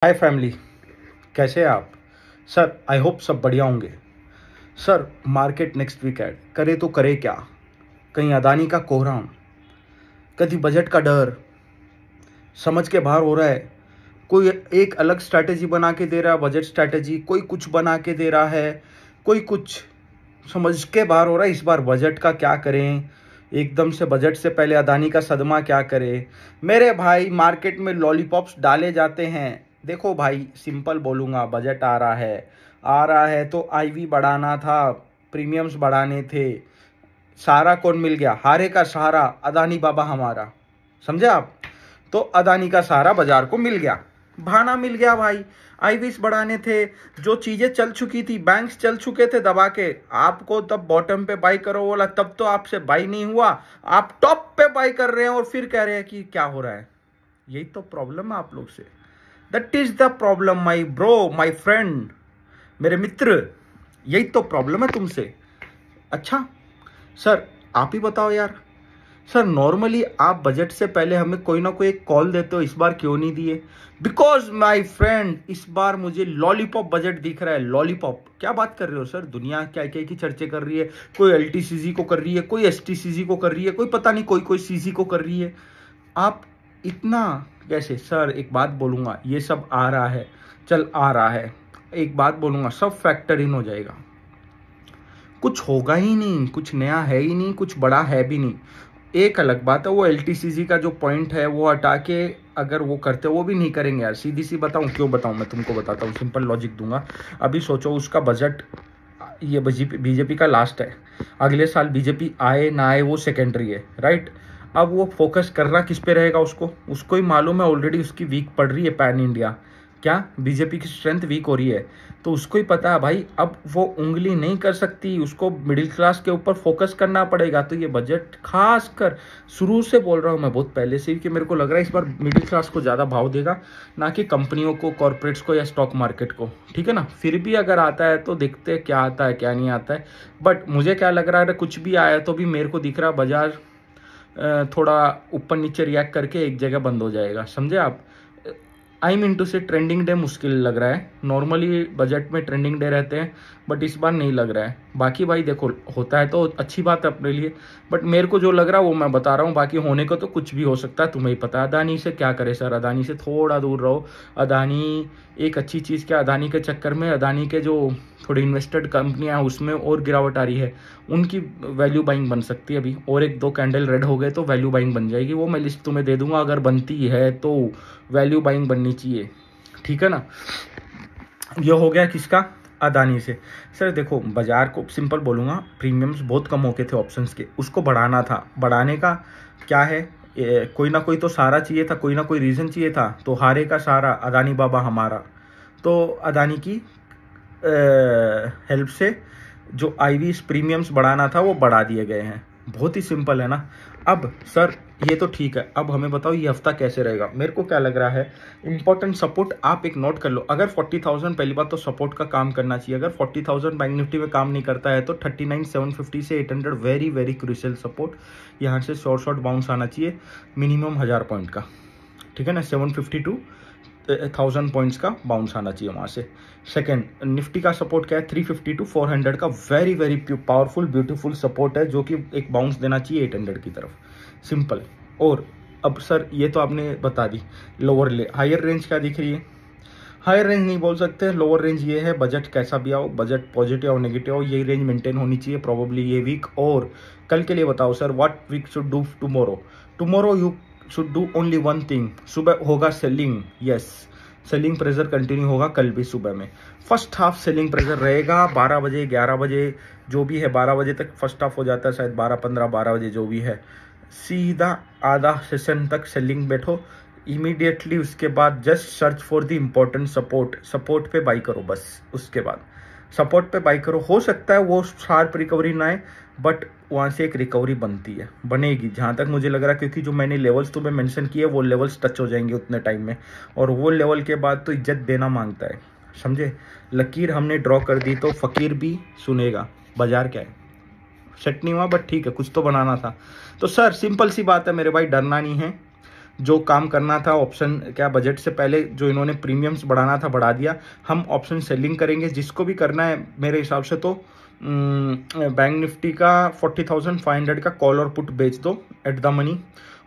हाय family, कैसे हैं आप? सर आई होप सब बढ़िया होंगे। Sir market next week add करे तो करे क्या? कहीं अदानी का कोहराम, कभी बजट का डर, समझ के बाहर हो रहा है। कोई एक अलग स्ट्रैटेजी बना के दे रहा है, बजट स्ट्रैटेजी, कोई कुछ बना के दे रहा है, कोई कुछ समझ के बाहर हो रहा है। इस बार बजट का क्या करें? एकदम से बजट से पहले अदानी का सदमा क्या करें? मेरे भाई मार्केट में लॉलीपॉप्स डाले जाते हैं। देखो भाई, सिंपल बोलूँगा, बजट आ रहा है तो आईवी बढ़ाना था, प्रीमियम्स बढ़ाने थे। सहारा कौन मिल गया? हारे का सहारा अदानी बाबा हमारा, समझे आप? तो अदानी का सहारा बाजार को मिल गया, बहाना मिल गया भाई। आईवीज बढ़ाने थे, जो चीजें चल चुकी थी, बैंक्स चल चुके थे दबा के। आपको तब बॉटम पे बाई करो बोला, तब तो आपसे बाई नहीं हुआ। आप टॉप पे बाई कर रहे हैं और फिर कह रहे हैं कि क्या हो रहा है। यही तो प्रॉब्लम है आप लोग से। That is the problem my bro, my friend, मेरे मित्र। यही तो प्रॉब्लम है तुमसे। अच्छा सर, आप ही बताओ यार। सर नॉर्मली आप बजट से पहले हमें कोई ना कोई एक कॉल देते हो, इस बार क्यों नहीं दिए? बिकॉज माई फ्रेंड, इस बार मुझे लॉलीपॉप बजट दिख रहा है। लॉलीपॉप क्या बात कर रहे हो सर? दुनिया क्या क्या की चर्चे कर रही है। कोई एलटीसीजी को कर रही है, कोई एसटीसीजी को कर रही है, कोई पता नहीं कोई कोई सीजी को कर रही है। आप इतना कैसे? सर एक बात बोलूँगा, ये सब आ रहा है, चल आ रहा है, एक बात बोलूँगा, सब फैक्टर इन हो जाएगा। कुछ होगा ही नहीं, कुछ नया है ही नहीं, कुछ बड़ा है भी नहीं। एक अलग बात है, वो एलटीसीजी का जो पॉइंट है वो हटा के अगर वो करते, वो भी नहीं करेंगे यार। सीधी सी बताऊं, क्यों बताऊं? मैं तुमको बताता हूँ, सिंपल लॉजिक दूंगा। अभी सोचो उसका बजट, ये बीजेपी का लास्ट है। अगले साल बीजेपी आए ना आए वो सेकेंडरी है, राइट? अब वो फोकस करना किस पे रहेगा? उसको ही मालूम है ऑलरेडी उसकी वीक पड़ रही है पैन इंडिया। क्या बीजेपी की स्ट्रेंथ वीक हो रही है, तो उसको ही पता है भाई। अब वो उंगली नहीं कर सकती, उसको मिडिल क्लास के ऊपर फोकस करना पड़ेगा। तो ये बजट खास कर, शुरू से बोल रहा हूँ मैं, बहुत पहले से ही, कि मेरे को लग रहा है इस बार मिडिल क्लास को ज़्यादा भाव देगा, ना कि कंपनियों को, कॉर्पोरेट्स को या स्टॉक मार्केट को। ठीक है ना? फिर भी अगर आता है तो देखते हैं क्या आता है क्या नहीं आता है। बट मुझे क्या लग रहा है, कुछ भी आया तो भी मेरे को दिख रहा बाजार थोड़ा ऊपर नीचे रिएक्ट करके एक जगह बंद हो जाएगा, समझे आप? आई मीन टू से ट्रेंडिंग डे मुश्किल लग रहा है। नॉर्मली बजट में ट्रेंडिंग डे रहते हैं, बट इस बार नहीं लग रहा है। बाकी भाई देखो, होता है तो अच्छी बात है अपने लिए, बट मेरे को जो लग रहा है वो मैं बता रहा हूँ। बाकी होने को तो कुछ भी हो सकता है, तुम्हें ही पता है। अदानी से क्या करे सर? अदानी से थोड़ा दूर रहो। अदानी एक अच्छी चीज़, क्या अदानी के चक्कर में अदानी के जो थोड़ी इन्वेस्टेड कंपनियां हैं उसमें और गिरावट आ रही है, उनकी वैल्यू बाइंग बन सकती है अभी। और एक दो कैंडल रेड हो गए तो वैल्यू बाइंग बन जाएगी। वो मैं लिस्ट तुम्हें दे दूंगा, अगर बनती है तो वैल्यू बाइंग बननी चाहिए। ठीक है ना? ये हो गया किसका? अदानी से। सर देखो, बाजार को सिंपल बोलूँगा, प्रीमियम्स बहुत कम हो गए थे ऑप्शंस के, उसको बढ़ाना था। बढ़ाने का क्या है, कोई ना कोई तो सहारा चाहिए था, कोई ना कोई रीज़न चाहिए था। तो हारे का सहारा अदानी बाबा हमारा। तो अदानी की हेल्प से जो आईवी प्रीमियम्स बढ़ाना था वो बढ़ा दिए गए हैं। बहुत ही सिंपल है ना? अब सर ये तो ठीक है, अब हमें बताओ ये हफ्ता कैसे रहेगा? मेरे को क्या लग रहा है, इंपॉर्टेंट सपोर्ट आप एक नोट कर लो। अगर 40,000, पहली बात तो सपोर्ट का काम करना चाहिए। अगर 40,000 बैंक निफ्टी में काम नहीं करता है तो 39,750 से 800 वेरी वेरी क्रूशियल सपोर्ट। यहाँ से शॉर्ट बाउंस आना चाहिए मिनिमम 1000 पॉइंट का। ठीक है ना? 750 टू 1000 पॉइंट्स का बाउंस आना चाहिए वहाँ से। सेकेंड, निफ्टी का सपोर्ट क्या है? 350 टू 400 का very very powerful beautiful support है, जो कि एक बाउंस देना चाहिए 800 की तरफ। सिंपल। और अब सर ये तो आपने बता दी। हायर रेंज क्या दिख रही है? हायर रेंज नहीं बोल सकते, लोअर रेंज ये है। बजट कैसा भी आओ, बजट पॉजिटिव और नेगेटिव हो, यही रेंज मेंटेन होनी चाहिए प्रॉब्ली ये वीक। और कल के लिए बताओ sir, what week should do tomorrow? Tomorrow you should do only one thing. सुबह होगा selling, yes, selling pressure continue होगा कल भी सुबह में। फर्स्ट हाफ सेलिंग प्रेशर रहेगा 12 बजे 11 बजे जो भी है, 12 बजे तक फर्स्ट हाफ हो जाता है शायद, 12:15 12 बजे जो भी है। सीधा आधा सेशन तक सेलिंग बैठो। इमीडिएटली उसके बाद just search for the important support पे बाई करो बस। उसके बाद सपोर्ट पे बाई करो। हो सकता है वो शार्प रिकवरी ना आए, बट वहाँ से एक रिकवरी बनती है, बनेगी जहाँ तक मुझे लग रहा है। क्योंकि जो मैंने लेवल्स तुम्हें मेंशन किए वो लेवल्स टच हो जाएंगे उतने टाइम में, और वो लेवल के बाद तो इज्जत देना मांगता है, समझे? लकीर हमने ड्रॉ कर दी तो फकीर भी सुनेगा। बाजार क्या है, सेट नहीं हुआ बट ठीक है, कुछ तो बनाना था। तो सर सिंपल सी बात है मेरे भाई, डरना नहीं है। जो काम करना था ऑप्शन क्या बजट से पहले जो इन्होंने प्रीमियम्स बढ़ाना था बढ़ा दिया। हम ऑप्शन सेलिंग करेंगे, जिसको भी करना है मेरे हिसाब से तो बैंक निफ्टी का 40,500 का कॉल और पुट बेच दो एट द मनी,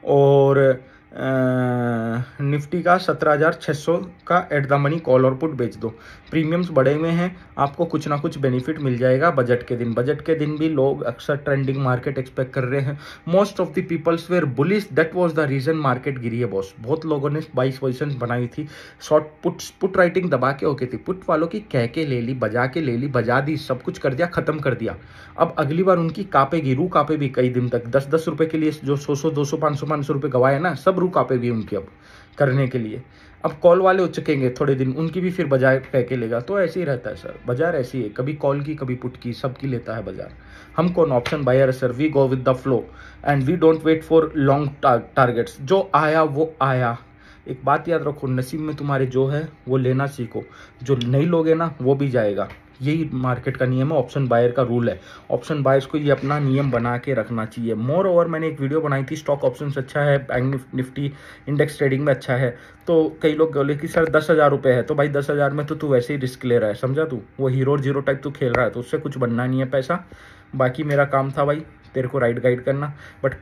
और निफ्टी का 17,600 का एट द मनी कॉल और पुट बेच दो। प्रीमियम्स बढ़े हुए हैं, आपको कुछ ना कुछ बेनिफिट मिल जाएगा बजट के दिन। बजट के दिन भी लोग अक्सर ट्रेंडिंग मार्केट एक्सपेक्ट कर रहे हैं। Most of the peoples were bullish, that was the reason market गिरी है बॉस। बहुत लोगों ने 22 पोजिशन बनाई थी, शॉर्ट पुट राइटिंग दबा के होके थी, पुट वालों की कह के ले ली, बजा के ले ली, बजा दी, सब कुछ कर दिया, खत्म कर दिया। अब अगली बार उनकी कापेगी, रू कापेगी कई दिन तक। 10-10 रुपए के लिए जो 100, 200, 500 रुपए गवाए ना, सब रू कापेगी उनकी अब करने के लिए। अब कॉल वाले उचकेंगे थोड़े दिन, उनकी भी फिर बाजार कह के लेगा। तो ऐसे ही रहता है सर, बाजार ऐसी है, कभी कॉल की कभी पुट की, सबकी लेता है बाजार। हम कौन option buyer sir, we go with the flow and we don't wait for long targets. जो आया वो आया। एक बात याद रखो, नसीब में तुम्हारे जो है वो लेना सीखो, जो नहीं लोगे ना वो भी जाएगा। यही मार्केट का नियम है, ऑप्शन बायर का रूल है। ऑप्शन बायर्स को ये अपना नियम बना के रखना चाहिए। मोर ओवर मैंने एक वीडियो बनाई थी, स्टॉक ऑप्शंस अच्छा है, बैंक निफ्टी इंडेक्स ट्रेडिंग में अच्छा है। तो कई लोग बोले कि सर 10,000 रुपये है, तो भाई 10,000 में तो तू वैसे ही रिस्क ले रहा है, समझा? तू वो हीरो जीरो टाइप तू खेल रहा है, तो उससे कुछ बनना नहीं है पैसा। बाकी मेरा काम था भाई तेरे को राइट गाइड करना, बट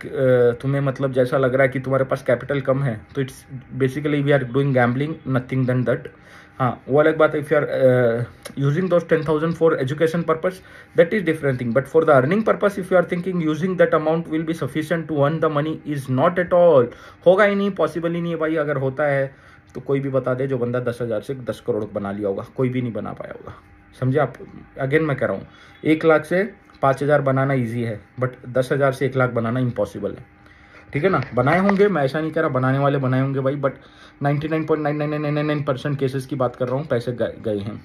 तुम्हें मतलब जैसा लग रहा है कि तुम्हारे पास कैपिटल कम है, तो it's basically we are doing gambling, nothing then that. हाँ, वो अलग बात है। If you are using those 10,000 for education purpose, that is different thing, but for the earning purpose if you are thinking using that amount will be sufficient to earn the money, is not at all. होगा ही नहीं, possible ही नहीं है भाई। अगर होता है तो कोई भी बता दे जो बंदा 10,000 से 10 करोड़ बना लिया होगा, कोई भी नहीं बना पाया होगा, समझे आप? अगेन मैं कह रहा हूँ, 1 लाख से 5,000 बनाना ईजी है, बट 10,000 से 1 लाख बनाना इम्पॉसिबल है, ठीक है ना? बनाए होंगे, मैं ऐसा नहीं कह रहा, बनाने वाले बनाए होंगे भाई, बट 99.9999% केसेस की बात कर रहा हूँ, पैसे गए हैं।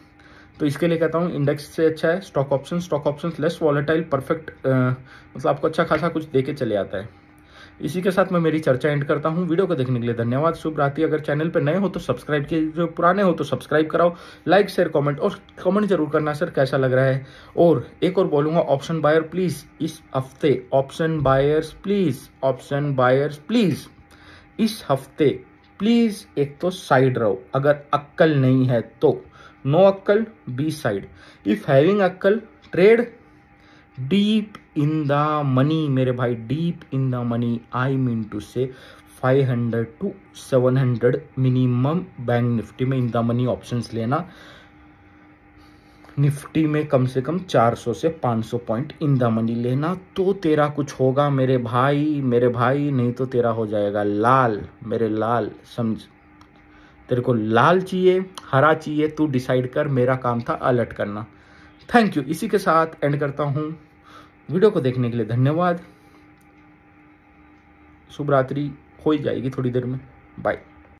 तो इसके लिए कहता हूँ इंडेक्स से अच्छा है stock option less volatile, perfect, मतलब आपको अच्छा खासा कुछ दे के चले आता है। इसी के साथ मैं मेरी चर्चा एंड करता हूँ। वीडियो को देखने के लिए धन्यवाद, शुभ रात्रि। अगर चैनल पर नए हो तो सब्सक्राइब कीजिए, जो पुराने हो तो सब्सक्राइब कराओ, लाइक शेयर कमेंट, और कमेंट जरूर करना सर कैसा लग रहा है। और एक और बोलूंगा, ऑप्शन बायर प्लीज इस हफ्ते, ऑप्शन बायर्स प्लीज इस हफ्ते प्लीज एक तो साइड रहो। अगर अक्कल नहीं है तो नो अक्कल, बी साइड। इफ हैविंग अक्कल, trade deep in the money मेरे भाई, deep in the money. I mean to say 500 to 700 minimum Bank Nifty में इन द मनी ऑप्शंस लेना। निफ्टी में कम से कम 400 से 500 पॉइंट इन द मनी लेना, तो तेरा कुछ होगा मेरे भाई, नहीं तो तेरा हो जाएगा लाल, मेरे लाल। समझ, तेरे को लाल चाहिए, हरा चाहिए, तू डिसाइड कर। मेरा काम था अलर्ट करना। Thank you. इसी के साथ एंड करता हूँ। वीडियो को देखने के लिए धन्यवाद। शुभ रात्रि हो ही जाएगी थोड़ी देर में। बाय।